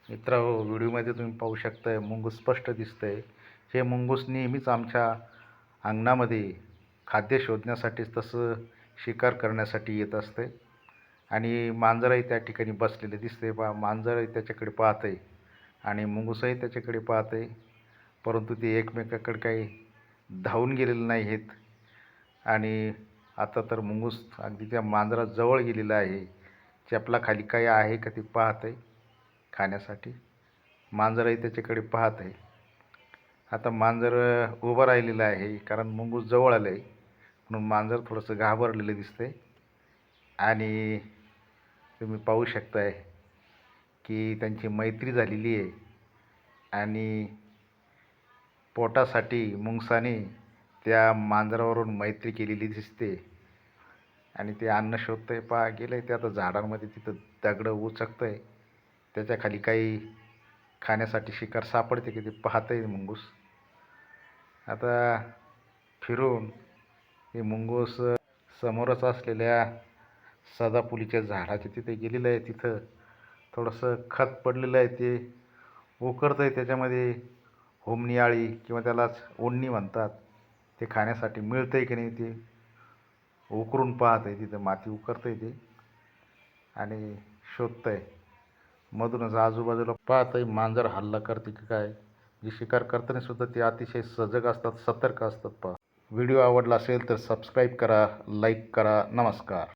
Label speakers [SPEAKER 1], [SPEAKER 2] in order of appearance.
[SPEAKER 1] मित्रांनो, व्हिडिओमध्ये तुम्ही पाहू शकताय मुंगूस स्पष्ट दिसतंय. हे मुंगूस नेहमीच आमच्या अंगणामध्ये खाद्य शोधण्यासाठीच तसं शिकार करण्यासाठी येत असते. आणि मांजरही त्या ठिकाणी बसलेले दिसते. मांजरही त्याच्याकडे पाहत आहे आणि मुंगूसही त्याच्याकडे पाहत आहे, परंतु ते एकमेकाकडे काही धावून गेलेले नाही आहेत. आणि आता तर मुंगूस अगदी त्या मांजराजवळ गेलेला आहे. चपलाखाली काही आहे का ते पाहत आहे खाण्यासाठी. मांजरही त्याच्याकडे पाहत आहे. आता मांजर उभं राहिलेलं आहे, कारण मुंगूस जवळ आलं आहे, म्हणून मांजर थोडंसं घाबरलेलं दिसतंय. आणि तुम्ही पाहू शकताय की त्यांची मैत्री झालेली आहे आणि पोटासाठी मुंगसाने त्या मांजरावरून मैत्री केलेली दिसते. आणि ते अन्न शोधतंय, गेलंय ते आता झाडांमध्ये, तिथं दगडं उचकतंय. त्याच्या खाली काही खाण्यासाठी शिकार सापडते की ते पाहतंय मुंगूस. आता फिरून हे मुंगूस समोरच असलेल्या सदाफुलीच्या झाडाच्या तिथे गेलेलं आहे. तिथं थोडंसं खत पडलेलं आहे, ते उकरतं आहे. त्याच्यामध्ये होमणी आळी किंवा त्यालाच ओढणी म्हणतात, ते खाण्यासाठी मिळतं आहे की नाही ते उकरून पाहत आहे. तिथं माती उकरतं आहे ते आणि शोधतं आहे. मधूनच आजूबाजूला पाहत आहे मांजर हल्ला करते की काय. जे शिकार करताना सुद्धा ते अतिशय सजग असतात, सतर्क असतात. व्हिडिओ आवडला असेल तर सबस्क्राईब करा, लाईक करा. नमस्कार.